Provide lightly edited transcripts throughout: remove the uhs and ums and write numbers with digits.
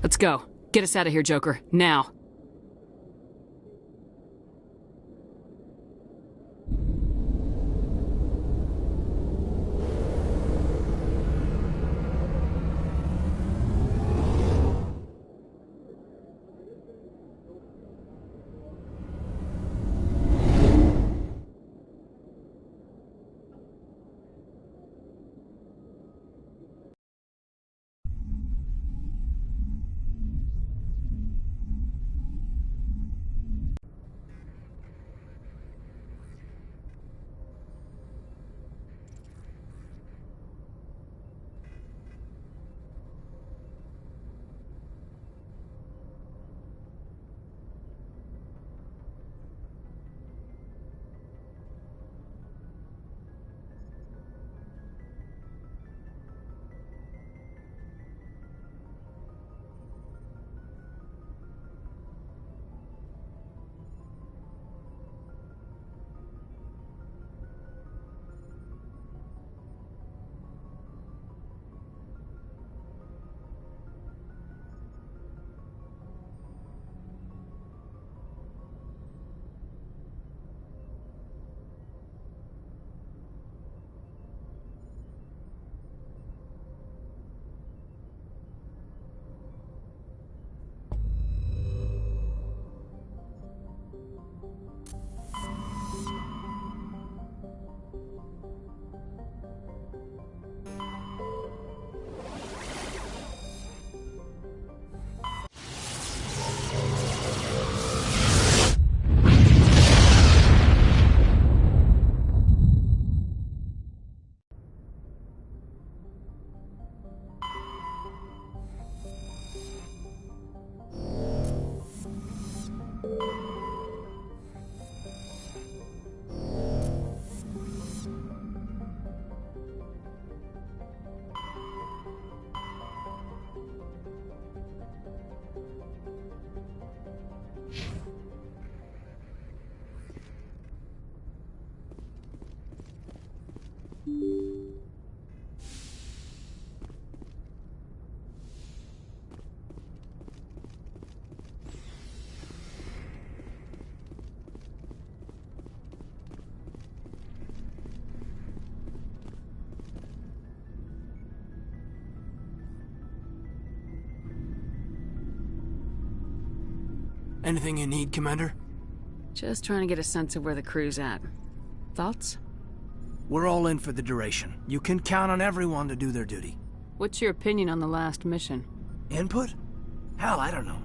Let's go. Get us out of here, Joker. Now. Anything you need, Commander? Just trying to get a sense of where the crew's at. Thoughts? We're all in for the duration. You can count on everyone to do their duty. What's your opinion on the last mission? Input? Hell, I don't know.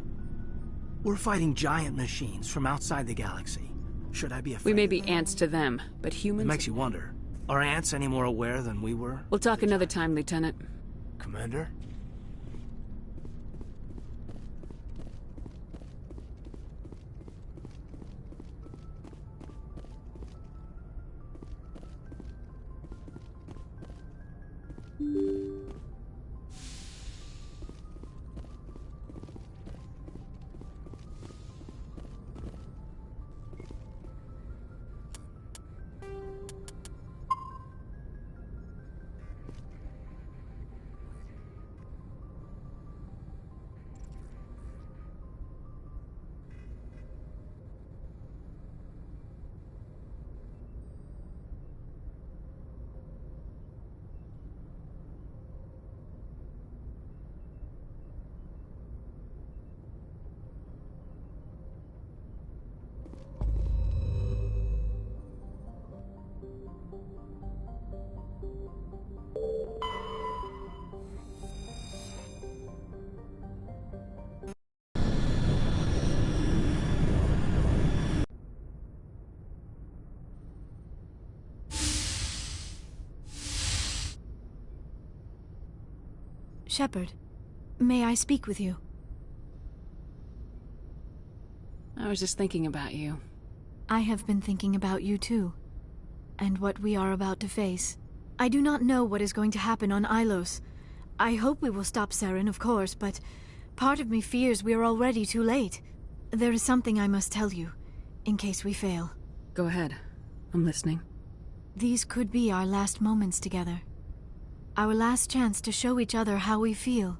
We're fighting giant machines from outside the galaxy. Should I be afraid? We may be ants to them, but humans... It makes you wonder. Are ants any more aware than we were? We'll talk another time, Lieutenant. Commander? Shepard, may I speak with you? I was just thinking about you. I have been thinking about you too, and what we are about to face. I do not know what is going to happen on Ilos. I hope we will stop Saren, of course, but part of me fears we are already too late. There is something I must tell you, in case we fail. Go ahead. I'm listening. These could be our last moments together. Our last chance to show each other how we feel.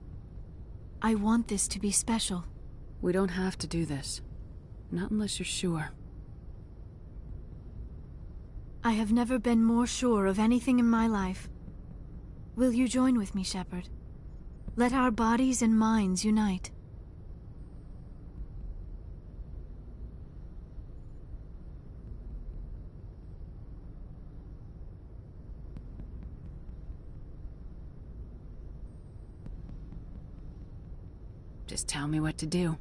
I want this to be special. We don't have to do this. Not unless you're sure. I have never been more sure of anything in my life. Will you join with me, Shepard? Let our bodies and minds unite. Just tell me what to do.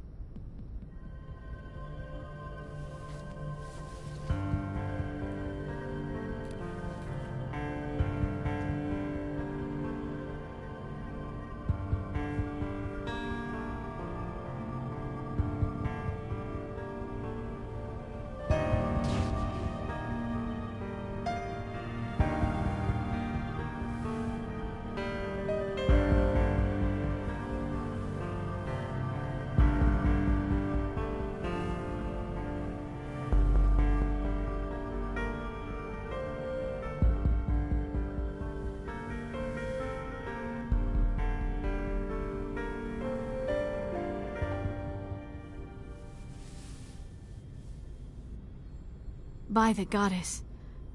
By the goddess,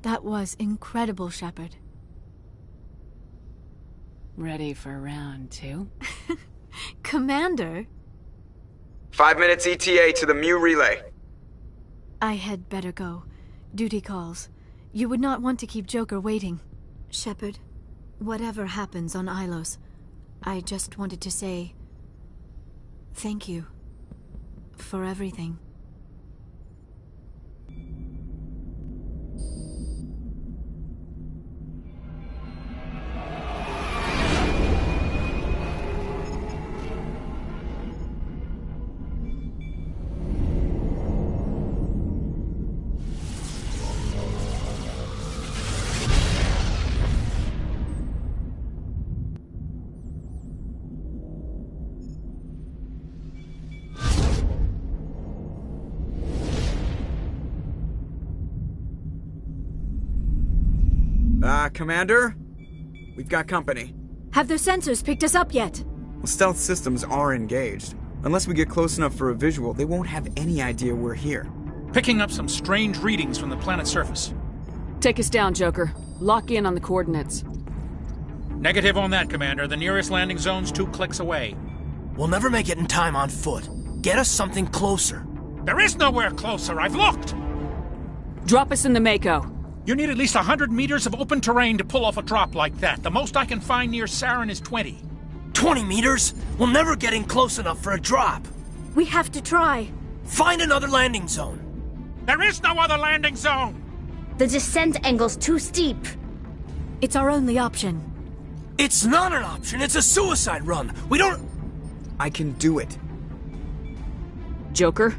that was incredible, Shepard. Ready for round 2? Commander? 5 minutes ETA to the Mu relay. I had better go. Duty calls. You would not want to keep Joker waiting. Shepard, whatever happens on Ilos, I just wanted to say thank you for everything. Commander? We've got company. Have their sensors picked us up yet? Well, stealth systems are engaged. Unless we get close enough for a visual, they won't have any idea we're here. Picking up some strange readings from the planet's surface. Take us down, Joker. Lock in on the coordinates. Negative on that, Commander. The nearest landing zone's 2 clicks away. We'll never make it in time on foot. Get us something closer. There is nowhere closer. I've looked! Drop us in the Mako. You need at least 100 meters of open terrain to pull off a drop like that. The most I can find near Saren is 20. 20 meters? We'll never get in close enough for a drop. We have to try. Find another landing zone. There is no other landing zone! The descent angle's too steep. It's our only option. It's not an option. It's a suicide run. We don't... I can do it. Joker,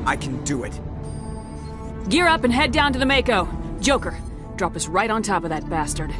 I can do it. gear up and head down to the Mako. Joker, drop us right on top of that bastard.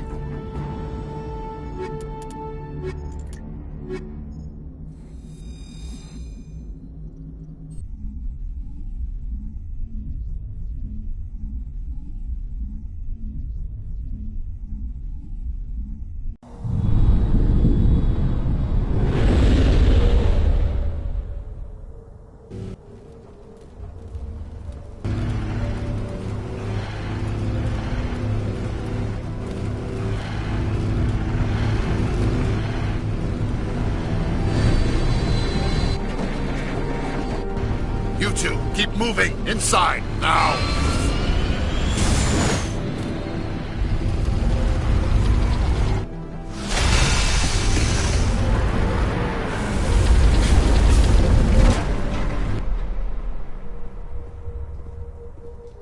You two, keep moving! Inside, now!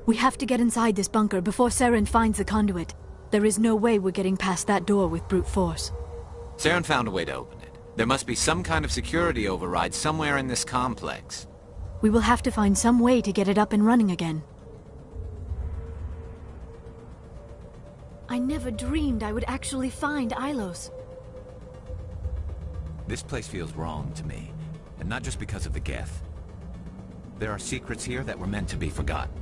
We have to get inside this bunker before Saren finds the conduit. There is no way we're getting past that door with brute force. Saren found a way to open it. There must be some kind of security override somewhere in this complex. We will have to find some way to get it up and running again. I never dreamed I would actually find Ilos. This place feels wrong to me, and not just because of the Geth. There are secrets here that were meant to be forgotten.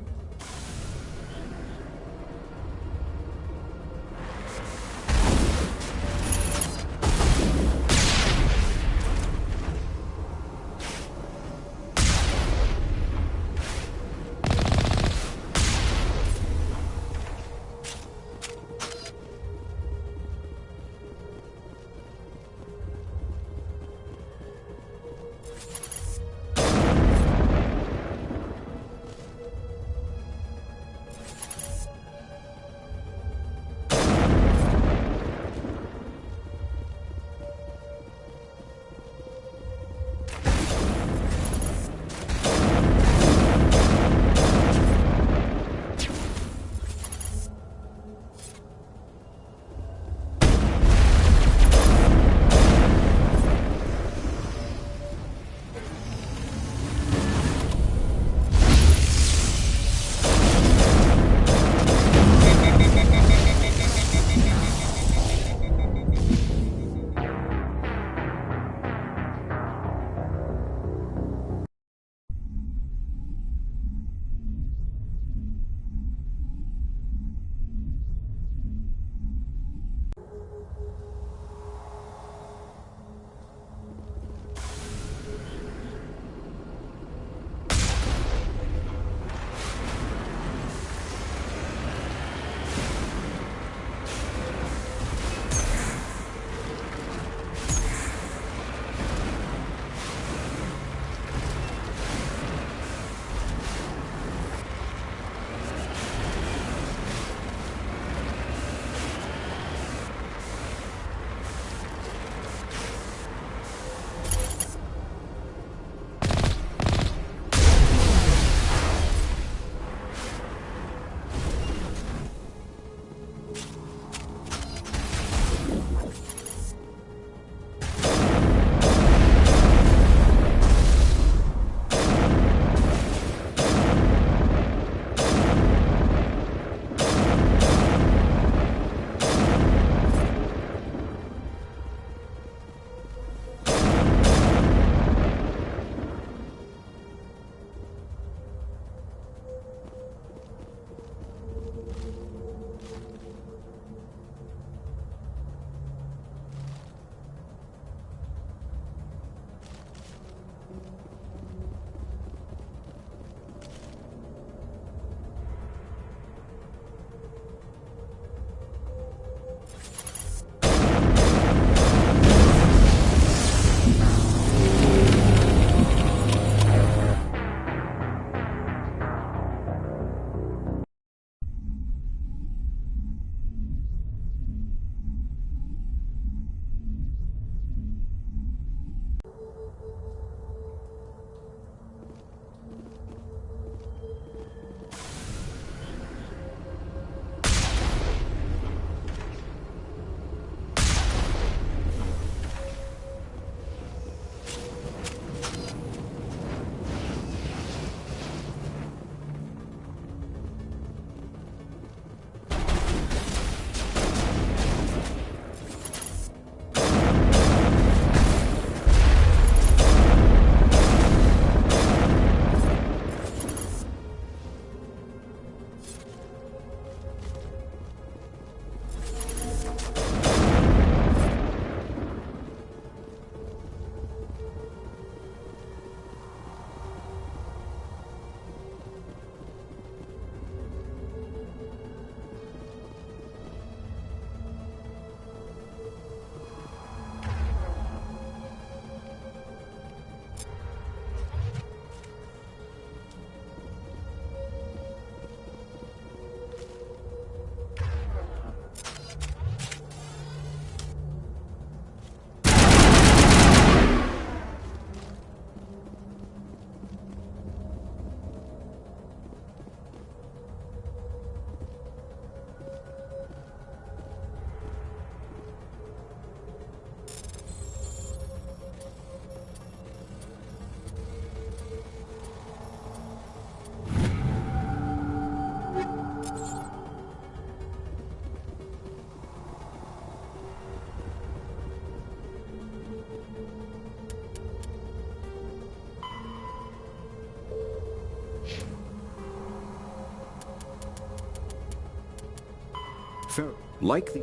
So, like the...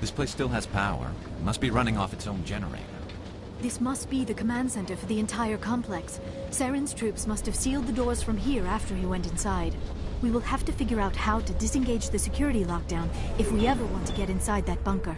This place still has power. It must be running off its own generator. This must be the command center for the entire complex. Saren's troops must have sealed the doors from here after he went inside. We will have to figure out how to disengage the security lockdown if we ever want to get inside that bunker.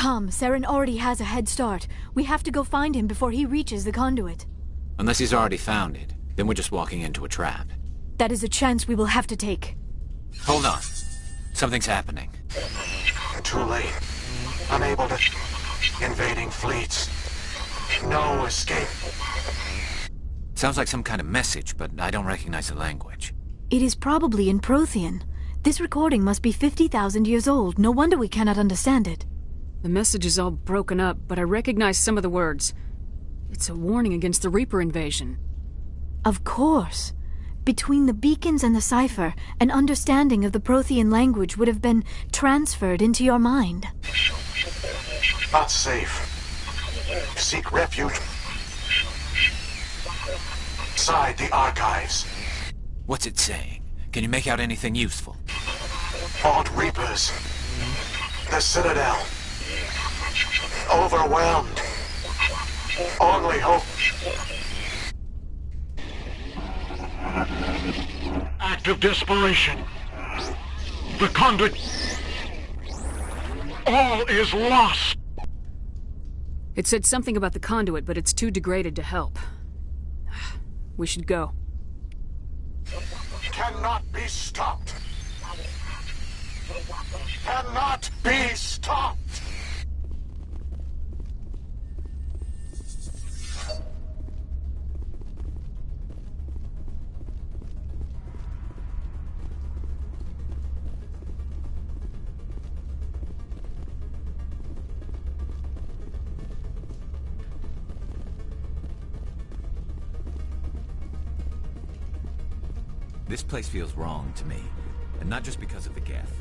Come, Saren already has a head start. We have to go find him before he reaches the conduit. Unless he's already found it, then we're just walking into a trap. That is a chance we will have to take. Hold on. Something's happening. Too late. Unable to... Invading fleets. No escape. Sounds like some kind of message, but I don't recognize the language. It is probably in Prothean. This recording must be 50,000 years old. No wonder we cannot understand it. The message is all broken up, but I recognize some of the words. It's a warning against the Reaper invasion. Of course. Between the beacons and the cipher, an understanding of the Prothean language would have been transferred into your mind. Not safe. Seek refuge inside the archives. What's it saying? Can you make out anything useful? Fought Reapers. The Citadel. Overwhelmed. Only hope. Act of desperation. The conduit. All is lost. It said something about the conduit, but it's too degraded to help. We should go. Cannot be stopped. Cannot be stopped. This place feels wrong to me, and not just because of the Geth.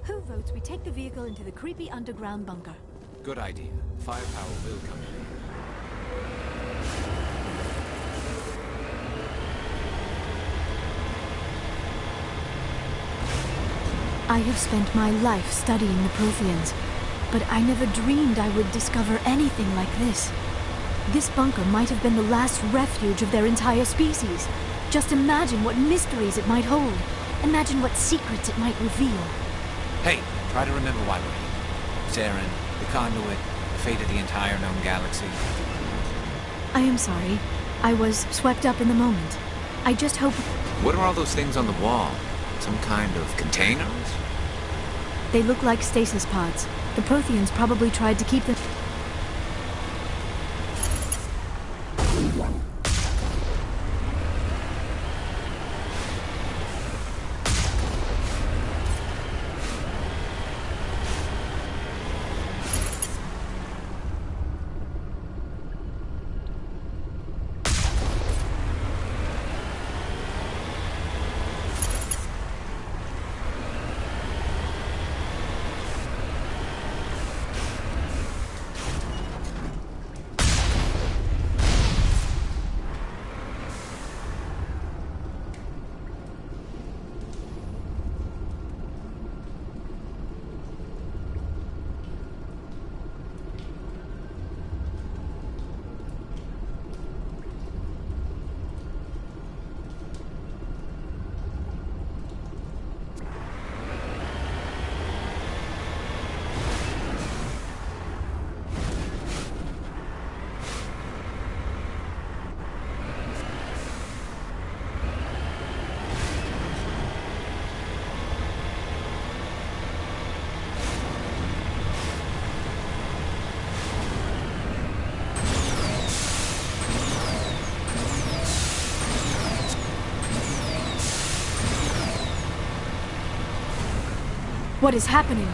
Who votes we take the vehicle into the creepy underground bunker? Good idea. Firepower will come in. I have spent my life studying the Protheans, but I never dreamed I would discover anything like this. This bunker might have been the last refuge of their entire species. Just imagine what mysteries it might hold. Imagine what secrets it might reveal. Hey, try to remember why we're here. Saren, the Conduit, the fate of the entire known galaxy. I am sorry. I was swept up in the moment. I just hope... What are all those things on the wall? Some kind of containers? They look like stasis pods. The Protheans probably tried to keep them... What is happening?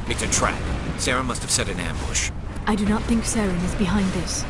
It's a trap. Sarah must have set an ambush. I do not think Saren is behind this.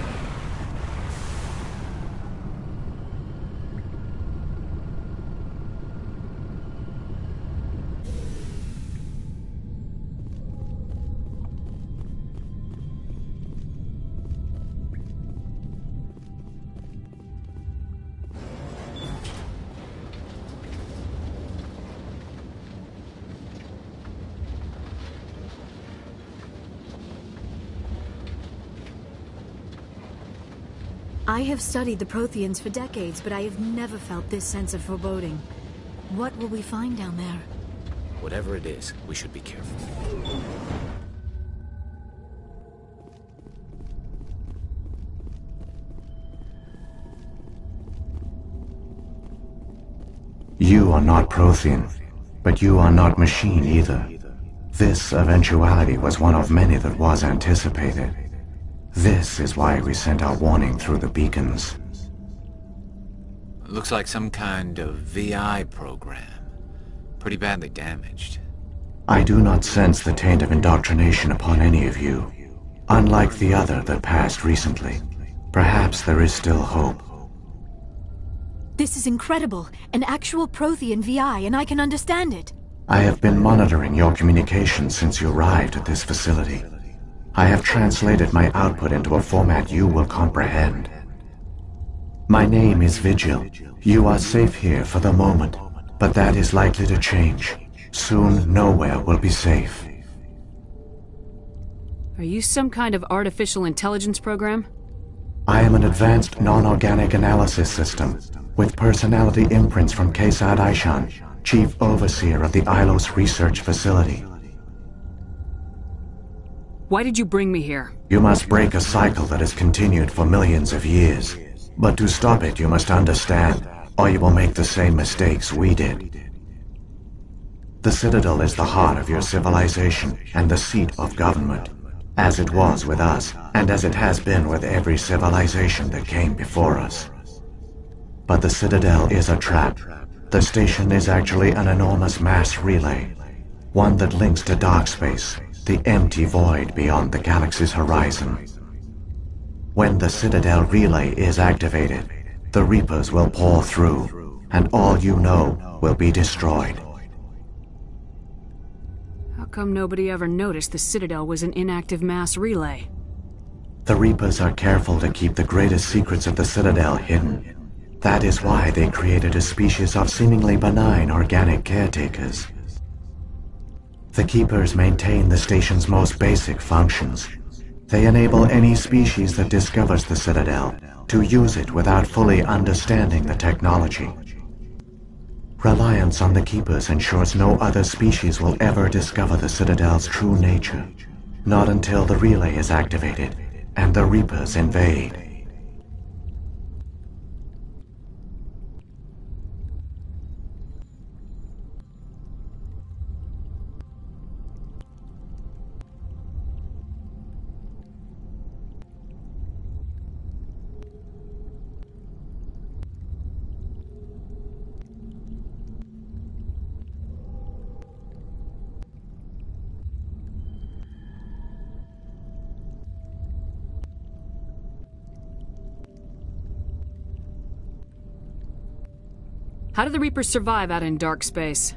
I have studied the Protheans for decades, but I have never felt this sense of foreboding. What will we find down there? Whatever it is, we should be careful. You are not Prothean, but you are not machine either. This eventuality was one of many that was anticipated. This is why we sent our warning through the beacons. Looks like some kind of VI program. Pretty badly damaged. I do not sense the taint of indoctrination upon any of you, unlike the other that passed recently. Perhaps there is still hope. This is incredible. An actual Prothean VI, and I can understand it. I have been monitoring your communications since you arrived at this facility. I have translated my output into a format you will comprehend. My name is Vigil. You are safe here for the moment, but that is likely to change. Soon, nowhere will be safe. Are you some kind of artificial intelligence program? I am an advanced non-organic analysis system, with personality imprints from Kesad Aishan, Chief Overseer of the Ilos Research Facility. Why did you bring me here? You must break a cycle that has continued for millions of years. But to stop it, you must understand, or you will make the same mistakes we did. The Citadel is the heart of your civilization and the seat of government, as it was with us, and as it has been with every civilization that came before us. But the Citadel is a trap. The station is actually an enormous mass relay, one that links to dark space, the empty void beyond the galaxy's horizon. When the Citadel relay is activated, the Reapers will pour through, and all you know will be destroyed. How come nobody ever noticed the Citadel was an inactive mass relay? The Reapers are careful to keep the greatest secrets of the Citadel hidden. That is why they created a species of seemingly benign organic caretakers. The Keepers maintain the station's most basic functions. They enable any species that discovers the Citadel to use it without fully understanding the technology. Reliance on the Keepers ensures no other species will ever discover the Citadel's true nature, not until the relay is activated and the Reapers invade. How do the Reapers survive out in dark space?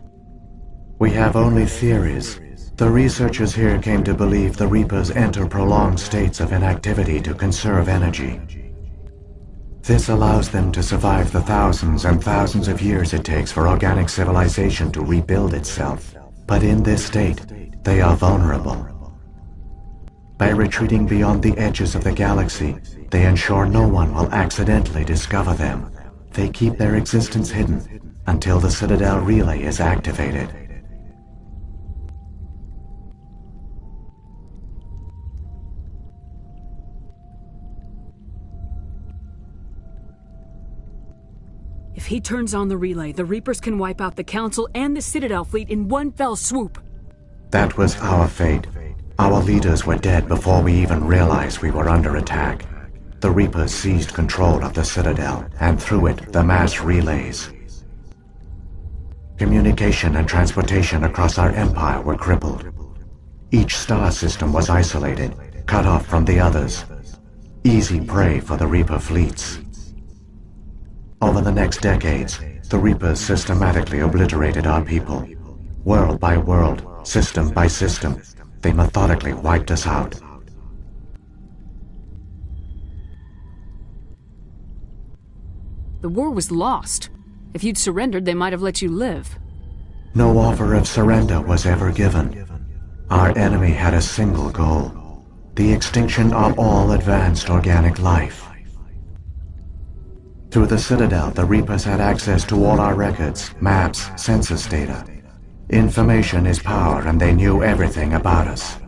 We have only theories. The researchers here came to believe the Reapers enter prolonged states of inactivity to conserve energy. This allows them to survive the thousands and thousands of years it takes for organic civilization to rebuild itself. But in this state, they are vulnerable. By retreating beyond the edges of the galaxy, they ensure no one will accidentally discover them. They keep their existence hidden until the Citadel relay is activated. If he turns on the relay, the Reapers can wipe out the Council and the Citadel fleet in one fell swoop. That was our fate. Our leaders were dead before we even realized we were under attack. The Reapers seized control of the Citadel, and through it, the mass relays. Communication and transportation across our empire were crippled. Each star system was isolated, cut off from the others. Easy prey for the Reaper fleets. Over the next decades, the Reapers systematically obliterated our people. World by world, system by system, they methodically wiped us out. The war was lost. If you'd surrendered, they might have let you live. No offer of surrender was ever given. Our enemy had a single goal: the extinction of all advanced organic life. Through the Citadel, the Reapers had access to all our records, maps, census data. Information is power, and they knew everything about us.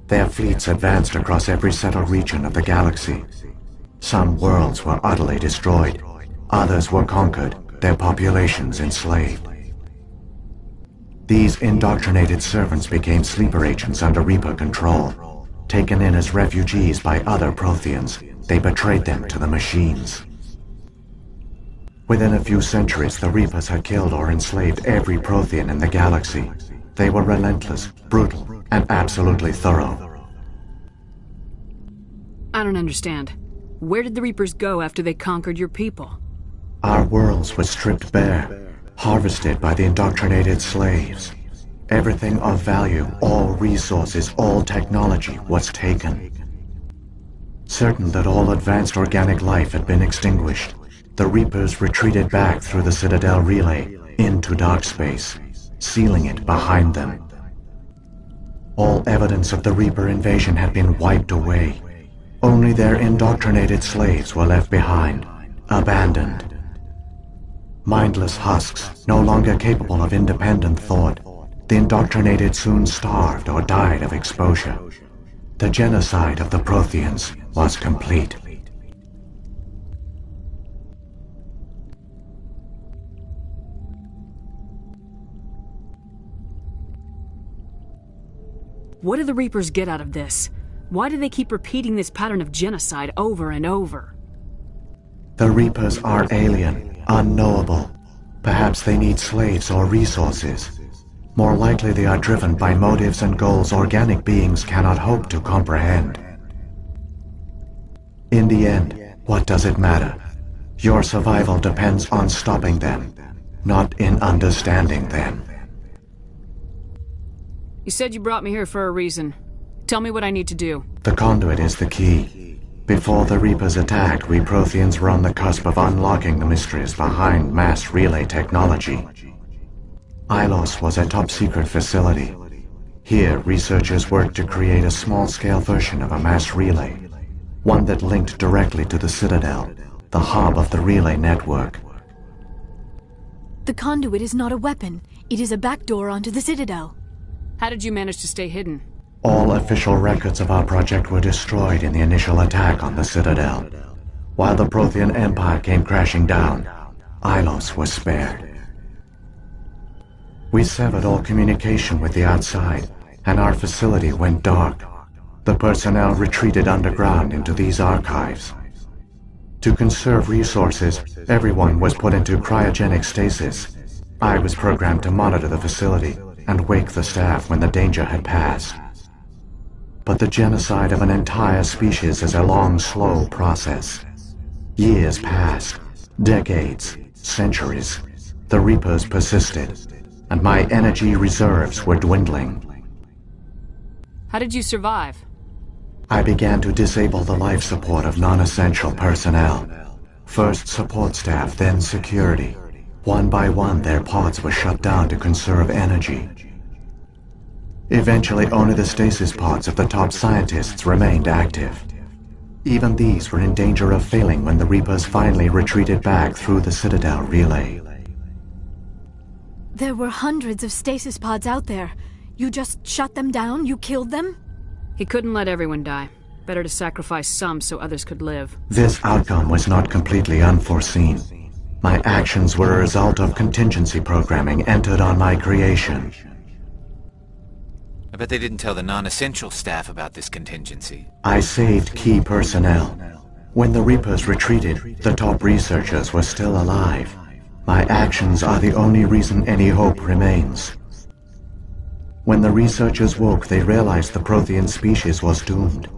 Their fleets advanced across every settled region of the galaxy. Some worlds were utterly destroyed. Others were conquered, their populations enslaved. These indoctrinated servants became sleeper agents under Reaper control. Taken in as refugees by other Protheans, they betrayed them to the machines. Within a few centuries, the Reapers had killed or enslaved every Prothean in the galaxy. They were relentless, brutal, and absolutely thorough. I don't understand. Where did the Reapers go after they conquered your people? Our worlds were stripped bare, harvested by the indoctrinated slaves. Everything of value, all resources, all technology was taken. Certain that all advanced organic life had been extinguished, the Reapers retreated back through the Citadel relay into dark space, sealing it behind them. All evidence of the Reaper invasion had been wiped away. Only their indoctrinated slaves were left behind, abandoned. Mindless husks, no longer capable of independent thought, the indoctrinated soon starved or died of exposure. The genocide of the Protheans was complete. What do the Reapers get out of this? Why do they keep repeating this pattern of genocide over and over? The Reapers are alien, unknowable. Perhaps they need slaves or resources. More likely they are driven by motives and goals organic beings cannot hope to comprehend. In the end, what does it matter? Your survival depends on stopping them, not in understanding them. You said you brought me here for a reason. Tell me what I need to do. The conduit is the key. Before the Reapers attacked, we Protheans were on the cusp of unlocking the mysteries behind mass relay technology. Ilos was a top-secret facility. Here, researchers worked to create a small-scale version of a mass relay, one that linked directly to the Citadel, the hub of the relay network. The conduit is not a weapon. It is a backdoor onto the Citadel. How did you manage to stay hidden? All official records of our project were destroyed in the initial attack on the Citadel. While the Prothean Empire came crashing down, Ilos was spared. We severed all communication with the outside, and our facility went dark. The personnel retreated underground into these archives. To conserve resources, everyone was put into cryogenic stasis. I was programmed to monitor the facility and wake the staff when the danger had passed. But the genocide of an entire species is a long, slow process. Years passed, decades, centuries. The Reapers persisted, and my energy reserves were dwindling. How did you survive? I began to disable the life support of non-essential personnel. First support staff, then security. One by one, their pods were shut down to conserve energy. Eventually, only the stasis pods of the top scientists remained active. Even these were in danger of failing when the Reapers finally retreated back through the Citadel relay. There were hundreds of stasis pods out there. You just shut them down? You killed them? He couldn't let everyone die. Better to sacrifice some so others could live. This outcome was not completely unforeseen. My actions were a result of contingency programming entered on my creation. I bet they didn't tell the non-essential staff about this contingency. I saved key personnel. When the Reapers retreated, the top researchers were still alive. My actions are the only reason any hope remains. When the researchers woke, they realized the Prothean species was doomed.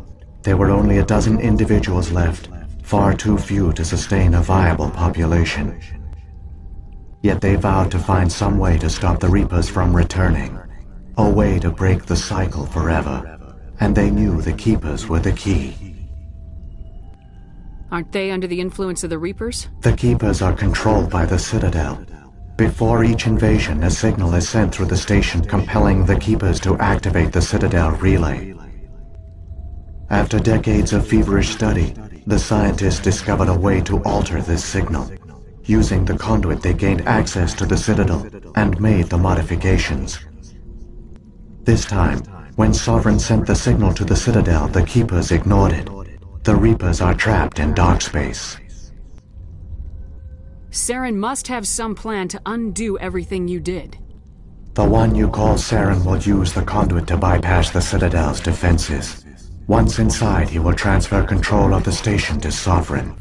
There were only a dozen individuals left, far too few to sustain a viable population. Yet they vowed to find some way to stop the Reapers from returning, a way to break the cycle forever, and they knew the Keepers were the key. Aren't they under the influence of the Reapers? The Keepers are controlled by the Citadel. Before each invasion, a signal is sent through the station compelling the Keepers to activate the Citadel relay. After decades of feverish study, the scientists discovered a way to alter this signal. Using the conduit, they gained access to the Citadel and made the modifications. This time, when Sovereign sent the signal to the Citadel, the Keepers ignored it. The Reapers are trapped in dark space. Saren must have some plan to undo everything you did. The one you call Saren will use the conduit to bypass the Citadel's defenses. Once inside, he will transfer control of the station to Sovereign.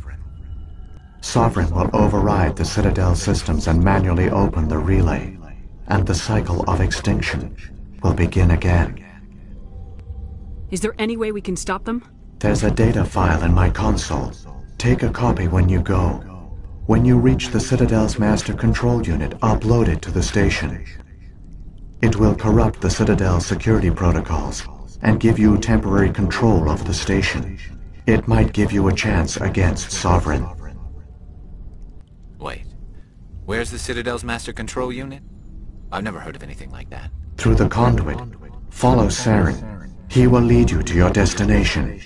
Sovereign will override the Citadel systems and manually open the relay, and the cycle of extinction will begin again. Is there any way we can stop them? There's a data file in my console. Take a copy when you go. When you reach the Citadel's master control unit, upload it to the station. It will corrupt the Citadel's security protocols and give you temporary control of the station. It might give you a chance against Sovereign. Wait. Where's the Citadel's master control unit? I've never heard of anything like that. Through the conduit. Follow Saren. He will lead you to your destination.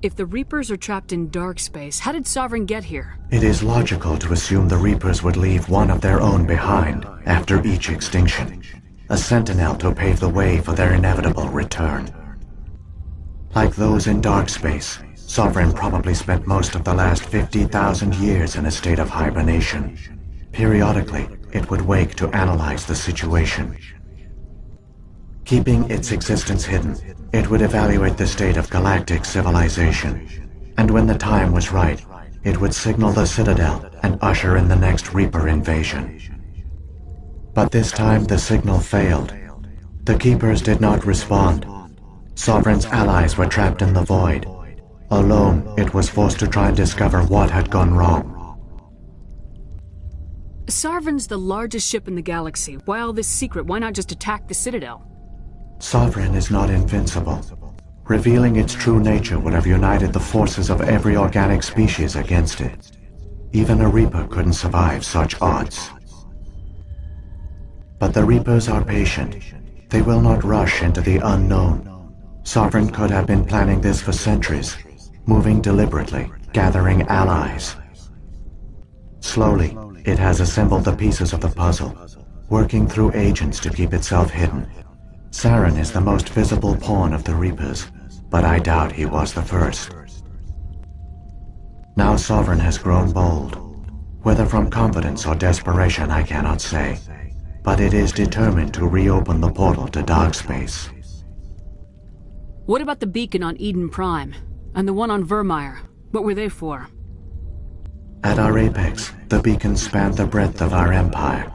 If the Reapers are trapped in dark space, how did Sovereign get here? It is logical to assume the Reapers would leave one of their own behind after each extinction. A sentinel to pave the way for their inevitable return. Like those in dark space, Sovereign probably spent most of the last 50,000 years in a state of hibernation. Periodically, it would wake to analyze the situation. Keeping its existence hidden, it would evaluate the state of galactic civilization. And when the time was right, it would signal the Citadel and usher in the next Reaper invasion. But this time the signal failed. The Keepers did not respond. Sovereign's allies were trapped in the void. Alone, it was forced to try and discover what had gone wrong. Sovereign's the largest ship in the galaxy. Why all this secret? Why not just attack the Citadel? Sovereign is not invincible. Revealing its true nature would have united the forces of every organic species against it. Even a Reaper couldn't survive such odds. But the Reapers are patient. They will not rush into the unknown. Sovereign could have been planning this for centuries, moving deliberately, gathering allies. Slowly, it has assembled the pieces of the puzzle, working through agents to keep itself hidden. Saren is the most visible pawn of the Reapers, but I doubt he was the first. Now Sovereign has grown bold. Whether from confidence or desperation, I cannot say, but it is determined to reopen the portal to dark space. What about the beacon on Eden Prime? And the one on Vermeer? What were they for? At our apex, the beacons spanned the breadth of our empire.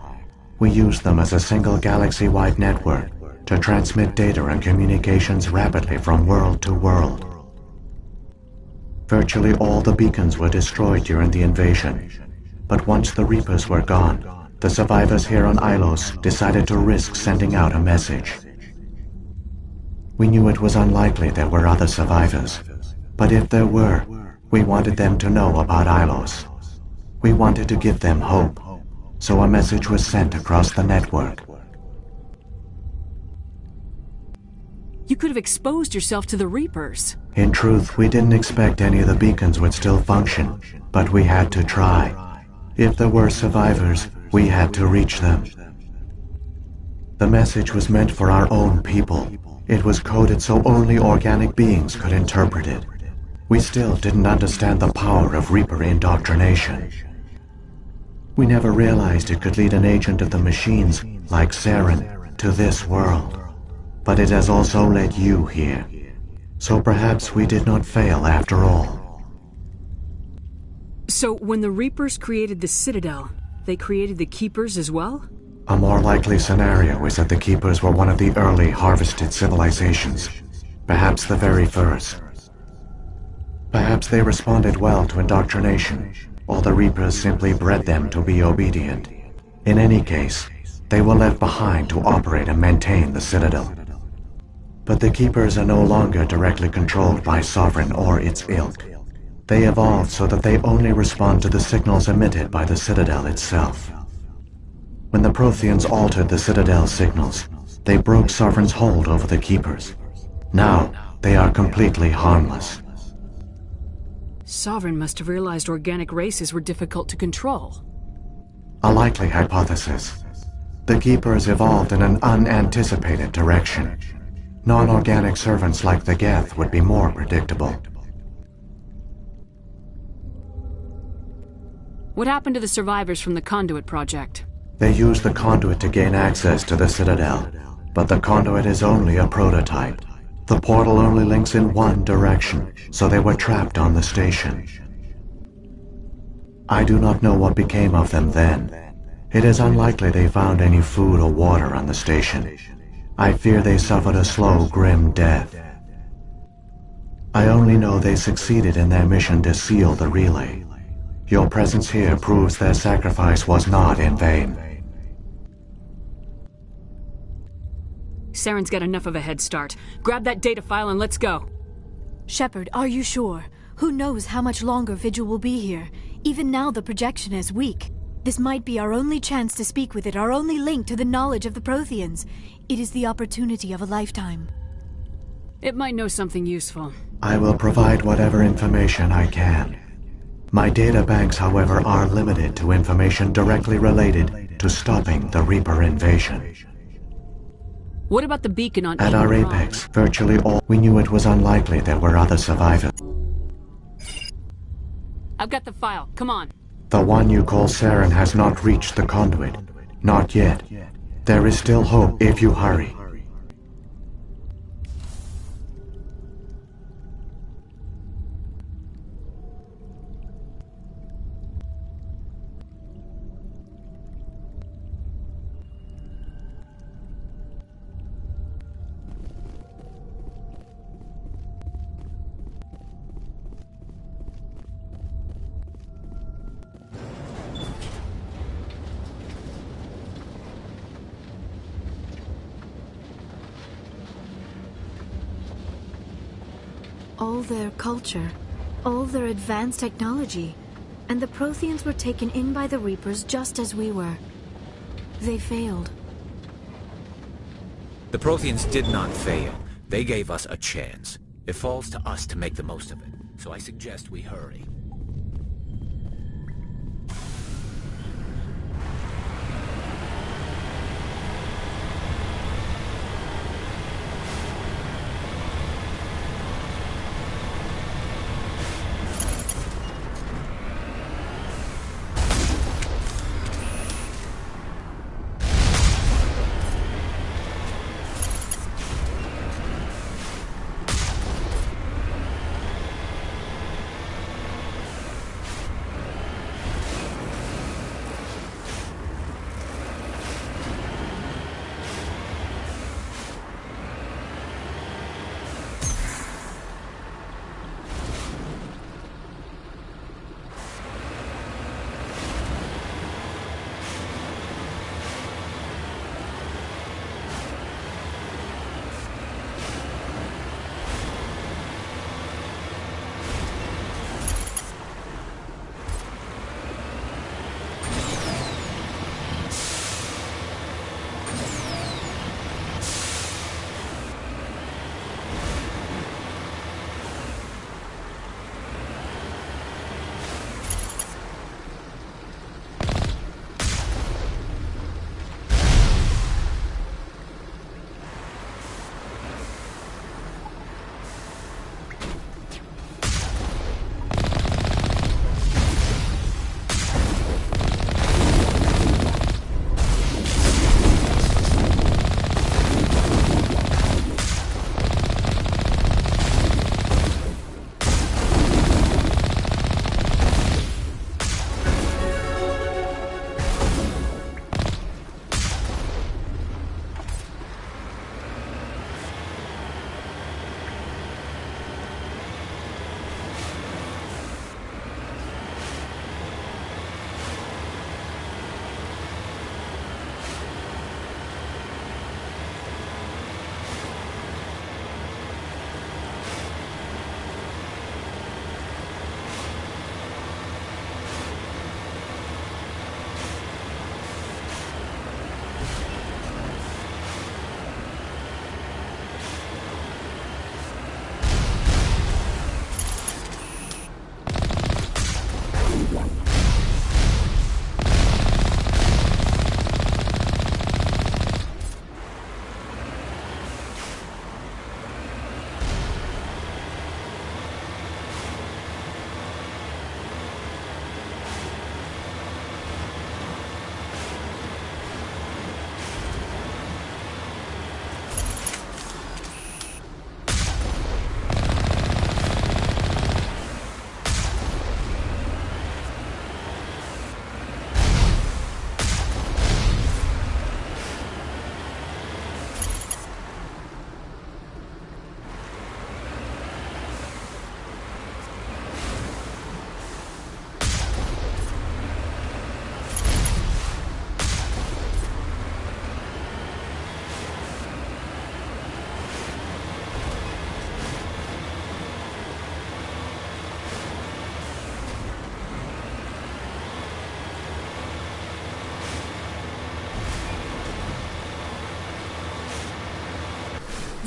We used them as a single galaxy-wide network to transmit data and communications rapidly from world to world. Virtually all the beacons were destroyed during the invasion, but once the Reapers were gone, the survivors here on Ilos decided to risk sending out a message. We knew it was unlikely there were other survivors, but if there were, we wanted them to know about Ilos. We wanted to give them hope, so a message was sent across the network. You could have exposed yourself to the Reapers. In truth, we didn't expect any of the beacons would still function, but we had to try. If there were survivors, we had to reach them. The message was meant for our own people. It was coded so only organic beings could interpret it. We still didn't understand the power of Reaper indoctrination. We never realized it could lead an agent of the machines, like Saren, to this world. But it has also led you here. So perhaps we did not fail after all. So, when the Reapers created the Citadel, they created the Keepers as well? A more likely scenario is that the Keepers were one of the early harvested civilizations, perhaps the very first. Perhaps they responded well to indoctrination, or the Reapers simply bred them to be obedient. In any case, they were left behind to operate and maintain the Citadel. But the Keepers are no longer directly controlled by Sovereign or its ilk. They evolved so that they only respond to the signals emitted by the Citadel itself. When the Protheans altered the Citadel's signals, they broke Sovereign's hold over the Keepers. Now, they are completely harmless. Sovereign must have realized organic races were difficult to control. A likely hypothesis. The Keepers evolved in an unanticipated direction. Non-organic servants like the Geth would be more predictable. What happened to the survivors from the Conduit project? They used the Conduit to gain access to the Citadel, but the Conduit is only a prototype. The portal only links in one direction, so they were trapped on the station. I do not know what became of them then. It is unlikely they found any food or water on the station. I fear they suffered a slow, grim death. I only know they succeeded in their mission to seal the relay. Your presence here proves their sacrifice was not in vain. Saren's got enough of a head start. Grab that data file and let's go. Shepard, are you sure? Who knows how much longer Vigil will be here? Even now the projection is weak. This might be our only chance to speak with it, our only link to the knowledge of the Protheans. It is the opportunity of a lifetime. It might know something useful. I will provide whatever information I can. My data banks, however, are limited to information directly related to stopping the Reaper invasion. What about the beacon on At our Eden apex, virtually all we knew it was unlikely there were other survivors. I've got the file. Come on. The one you call Saren has not reached the Conduit. Not yet. There is still hope if you hurry. All their culture, all their advanced technology, and the Protheans were taken in by the Reapers just as we were. They failed. The Protheans did not fail. They gave us a chance. It falls to us to make the most of it. So I suggest we hurry.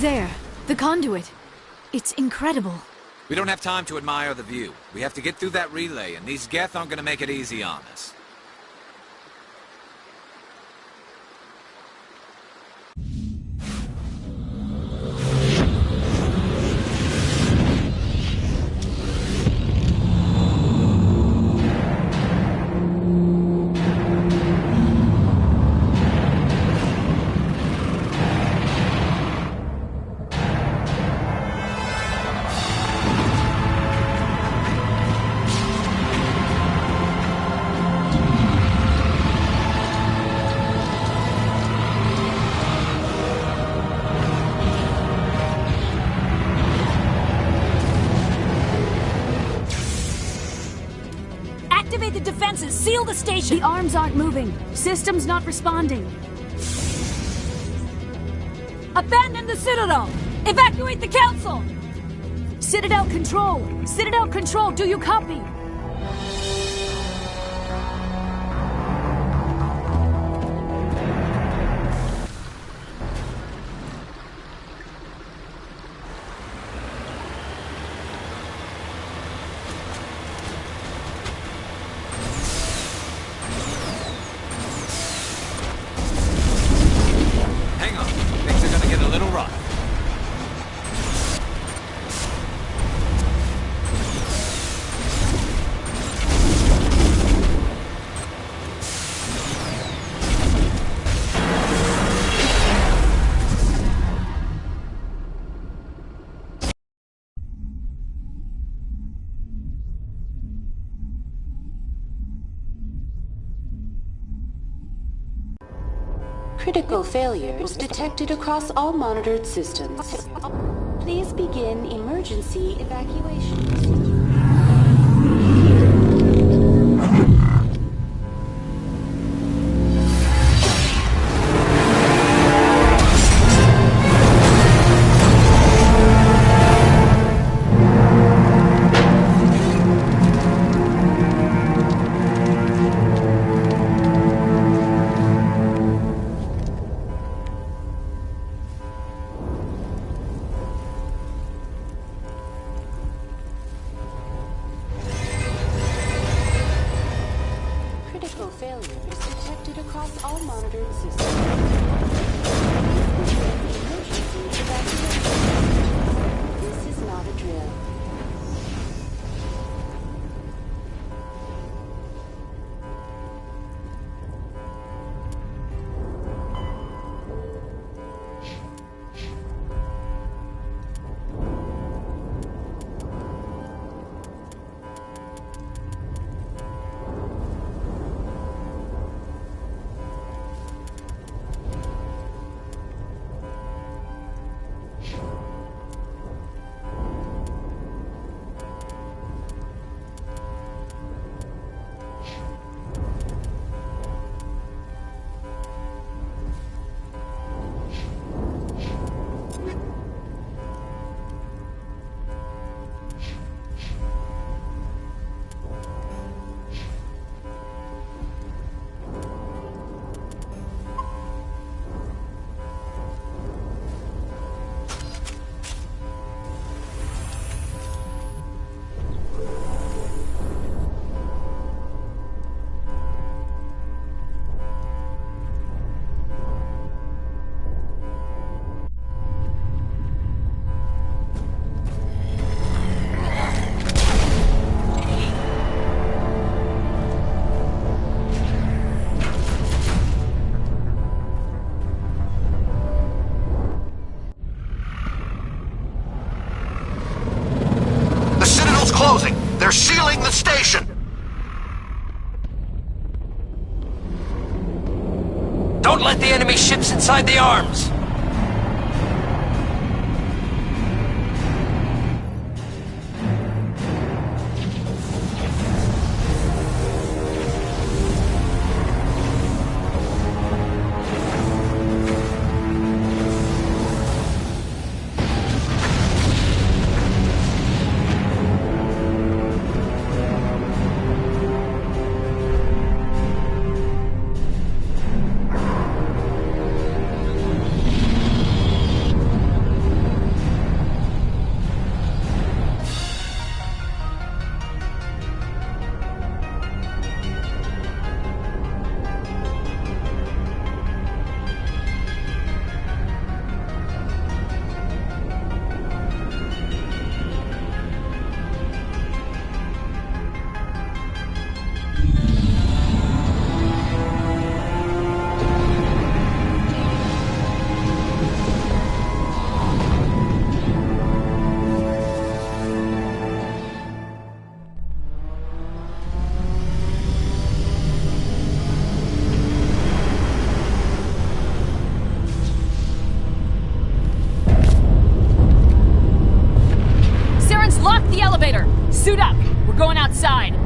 There, the conduit. It's incredible. We don't have time to admire the view. We have to get through that relay, and these Geth aren't gonna make it easy on us. Activate the defenses! Seal the station! The arms aren't moving. System's not responding. Abandon the Citadel! Evacuate the Council! Citadel Control! Citadel Control, do you copy? Hang on. Things are gonna get a little rough. Critical failures detected across all monitored systems. Please begin emergency evacuation. Critical failures detected across all monitored systems. Please begin emergency evacuation. This is not a drill. Closing. They're sealing the station. Don't let the enemy ships inside the arms. going outside.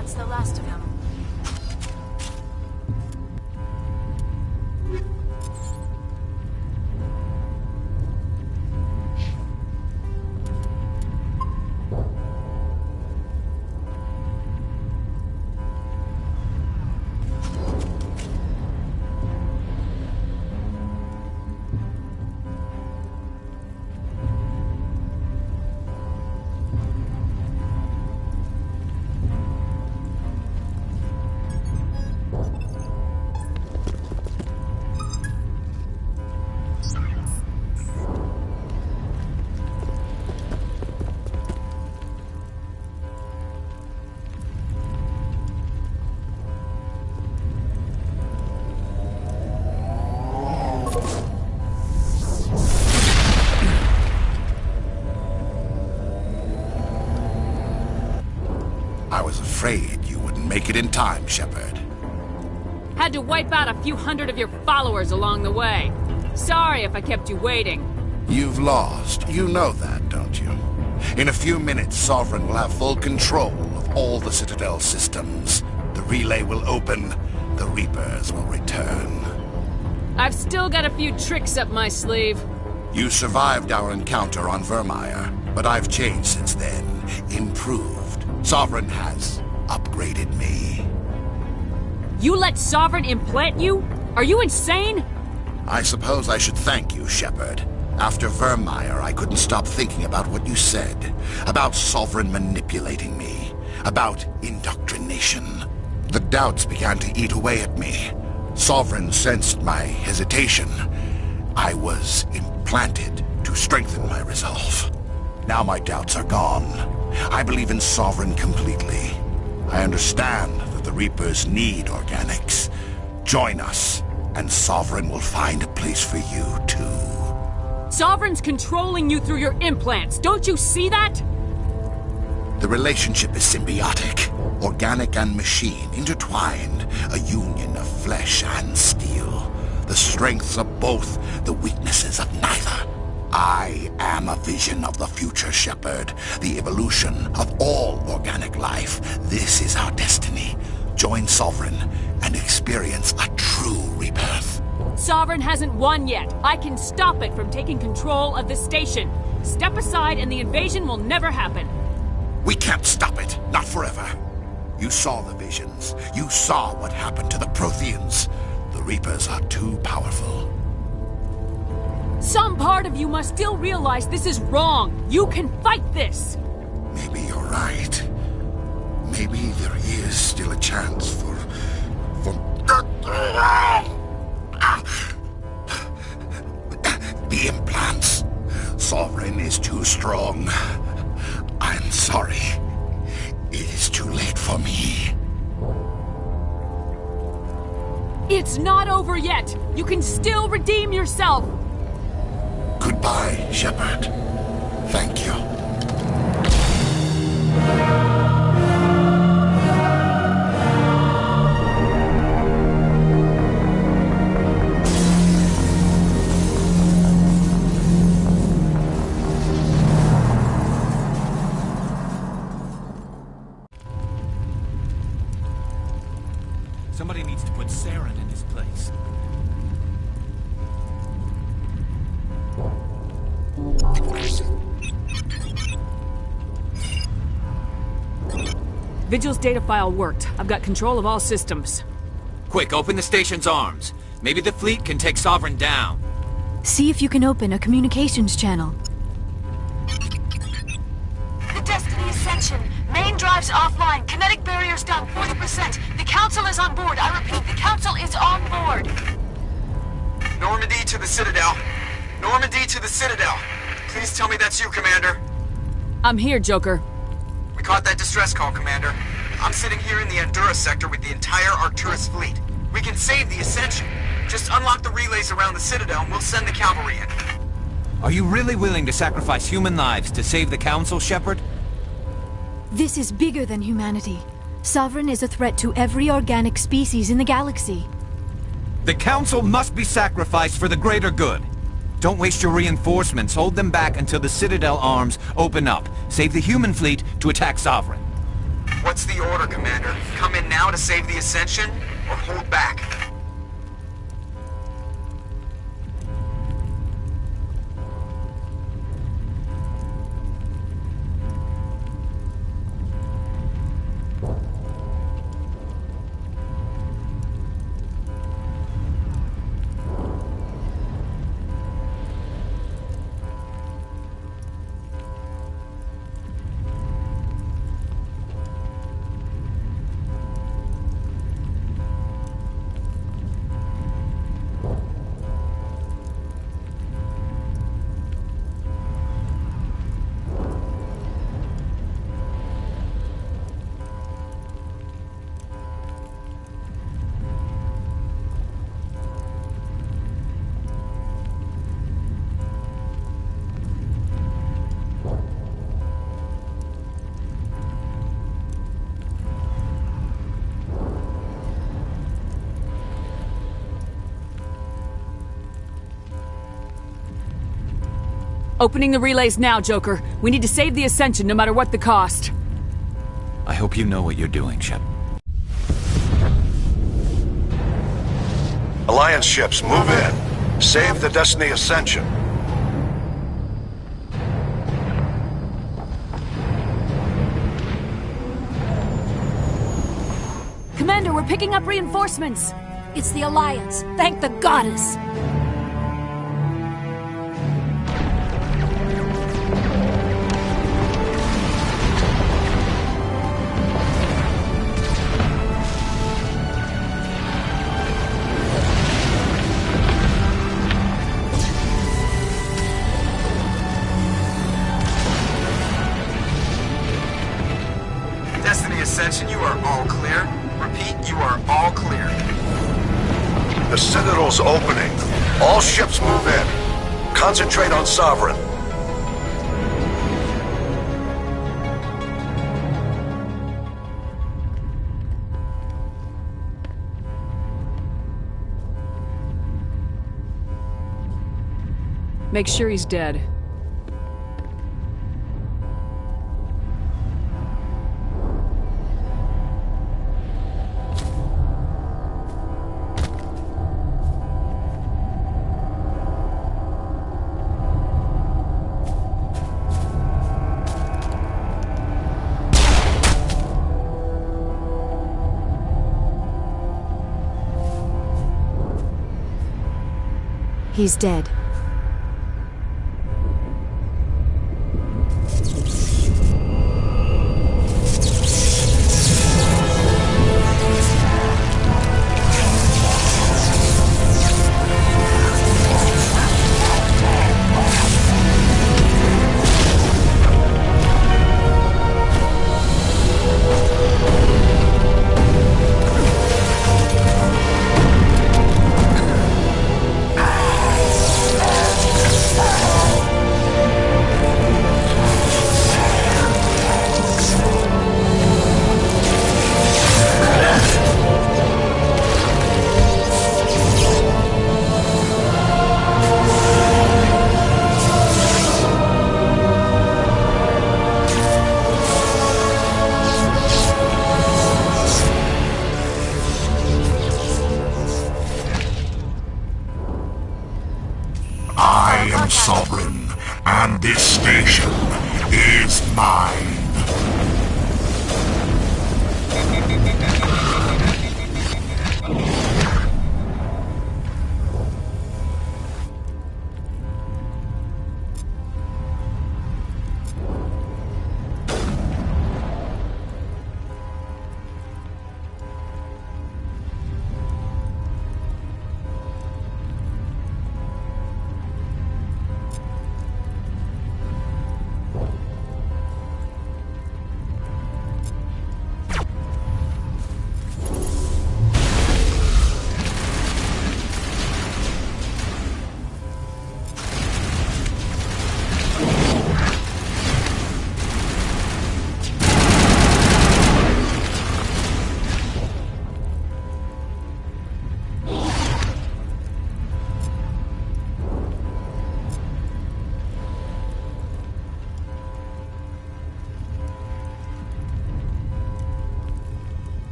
That's the last of him. I was afraid you wouldn't make it in time, Shepard. Had to wipe out a few hundred of your followers along the way. Sorry if I kept you waiting. You've lost. You know that, don't you? In a few minutes, Sovereign will have full control of all the Citadel systems. The relay will open. The Reapers will return. I've still got a few tricks up my sleeve. You survived our encounter on Vermeer, but I've changed since then. Improved. Sovereign has upgraded me. You let Sovereign implant you? Are you insane? I suppose I should thank you, Shepard. After Vermeer, I couldn't stop thinking about what you said. About Sovereign manipulating me. About indoctrination. The doubts began to eat away at me. Sovereign sensed my hesitation. I was implanted to strengthen my resolve. Now my doubts are gone. I believe in Sovereign completely. I understand that the Reapers need organics. Join us, and Sovereign will find a place for you, too. Sovereign's controlling you through your implants. Don't you see that? The relationship is symbiotic. Organic and machine, intertwined. A union of flesh and steel. The strengths of both, the weaknesses of neither. I am a vision of the future, Shepard. The evolution of all organic life. This is our destiny. Join Sovereign and experience a true rebirth. Sovereign hasn't won yet. I can stop it from taking control of the station. Step aside and the invasion will never happen. We can't stop it. Not forever. You saw the visions. You saw what happened to the Protheans. The Reapers are too powerful. Some part of you must still realize this is wrong. You can fight this. Maybe you're right. Maybe there is still a chance for... The implants. Sovereign is too strong. I'm sorry. It is too late for me. It's not over yet. You can still redeem yourself. Goodbye, Shepard. Thank you. Somebody needs to put Saren in his place. Vigil's data file worked. I've got control of all systems. Quick, open the station's arms. Maybe the fleet can take Sovereign down. See if you can open a communications channel. The Destiny Ascension. Main drives offline. Kinetic barriers down 40%. The Council is on board. I repeat, the Council is on board. Normandy to the Citadel. Normandy to the Citadel. Please tell me that's you, Commander. I'm here, Joker. We caught that distress call, Commander. I'm sitting here in the Endura sector with the entire Arcturus fleet. We can save the Ascension. Just unlock the relays around the Citadel and we'll send the cavalry in. Are you really willing to sacrifice human lives to save the Council, Shepard? This is bigger than humanity. Sovereign is a threat to every organic species in the galaxy. The Council must be sacrificed for the greater good. Don't waste your reinforcements. Hold them back until the Citadel arms open up. Save the human fleet to attack Sovereign. What's the order, Commander? Come in now to save the Ascension, or hold back? Opening the relays now, Joker. We need to save the Ascension no matter what the cost. I hope you know what you're doing, Shep. Alliance ships, move in. Save the Destiny Ascension. Commander, we're picking up reinforcements. It's the Alliance. Thank the goddess. Destiny Ascension, you are all clear. Repeat, you are all clear. The Citadel's opening. All ships move in. Concentrate on Sovereign. Make sure he's dead. He's dead.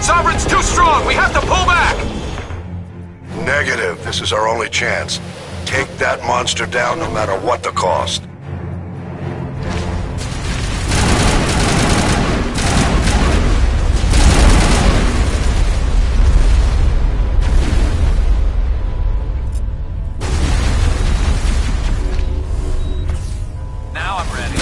Sovereign's too strong! We have to pull back! Negative. This is our only chance. Take that monster down no matter what the cost. Now I'm ready.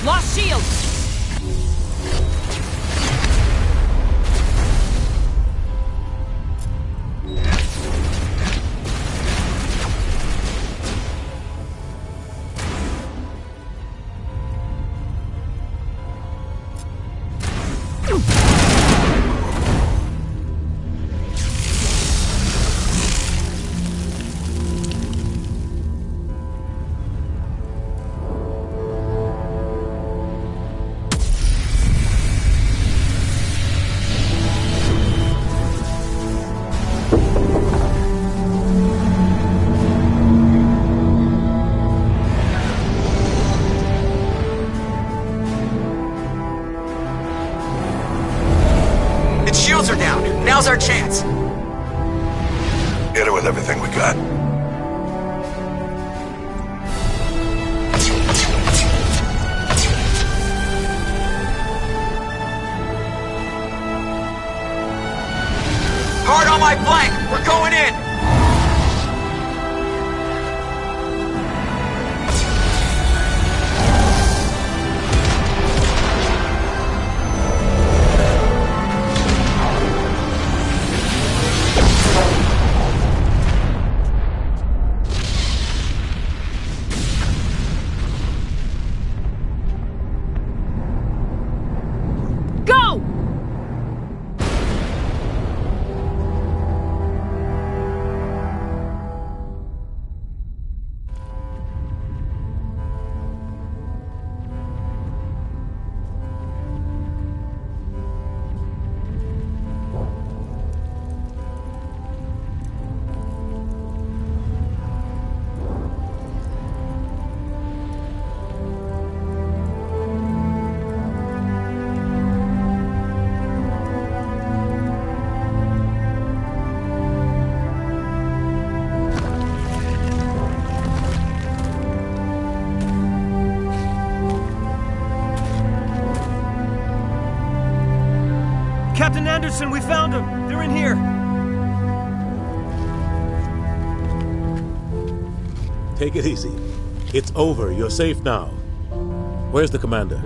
Lost shield! Shields are down. Now's our chance. Hit it with everything we got. Hard on my flank. We're going in. Captain Anderson, we found them! They're in here! Take it easy. It's over. You're safe now. Where's the commander?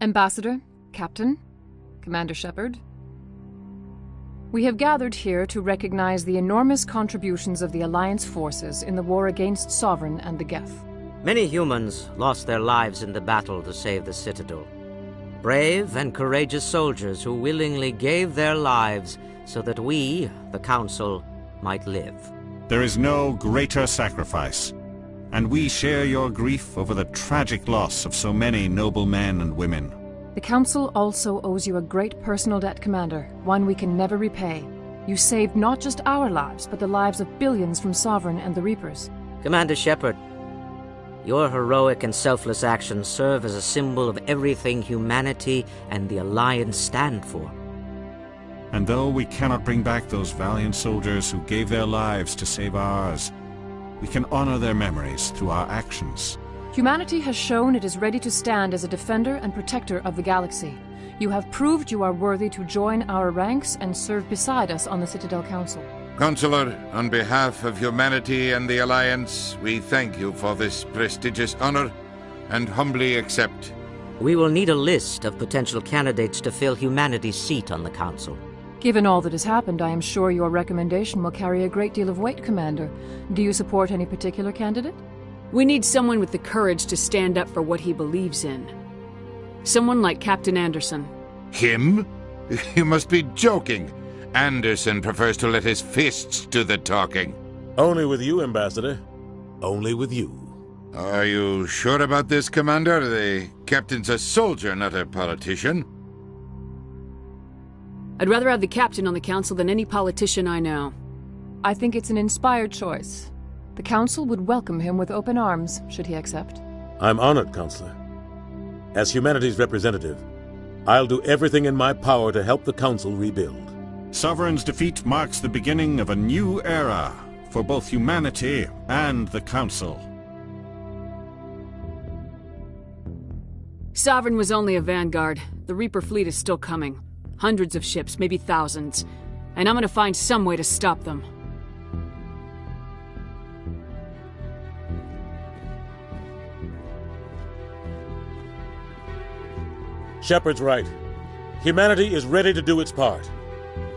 Ambassador, Captain, Commander Shepard. We have gathered here to recognize the enormous contributions of the Alliance forces in the war against Sovereign and the Geth. Many humans lost their lives in the battle to save the Citadel. Brave and courageous soldiers who willingly gave their lives so that we, the Council, might live. There is no greater sacrifice, and we share your grief over the tragic loss of so many noble men and women. The Council also owes you a great personal debt, Commander, one we can never repay. You saved not just our lives, but the lives of billions from Sovereign and the Reapers. Commander Shepard, your heroic and selfless actions serve as a symbol of everything humanity and the Alliance stand for. And though we cannot bring back those valiant soldiers who gave their lives to save ours, we can honor their memories through our actions. Humanity has shown it is ready to stand as a defender and protector of the galaxy. You have proved you are worthy to join our ranks and serve beside us on the Citadel Council. Counselor, on behalf of humanity and the Alliance, we thank you for this prestigious honor and humbly accept. We will need a list of potential candidates to fill humanity's seat on the Council. Given all that has happened, I am sure your recommendation will carry a great deal of weight, Commander. Do you support any particular candidate? We need someone with the courage to stand up for what he believes in. Someone like Captain Anderson. Him? You must be joking. Anderson prefers to let his fists do the talking. Only with you, Ambassador. Only with you. Are you sure about this, Commander? The captain's a soldier, not a politician. I'd rather have the captain on the Council than any politician I know. I think it's an inspired choice. The Council would welcome him with open arms, should he accept. I'm honored, Counselor. As humanity's representative, I'll do everything in my power to help the Council rebuild. Sovereign's defeat marks the beginning of a new era for both humanity and the Council. Sovereign was only a vanguard. The Reaper fleet is still coming. Hundreds of ships, maybe thousands. And I'm gonna find some way to stop them. Shepard's right. Humanity is ready to do its part.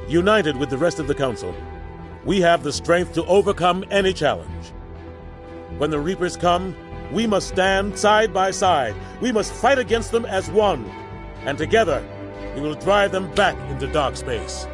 United with the rest of the Council, we have the strength to overcome any challenge. When the Reapers come, we must stand side by side. We must fight against them as one. And together, we will drive them back into dark space.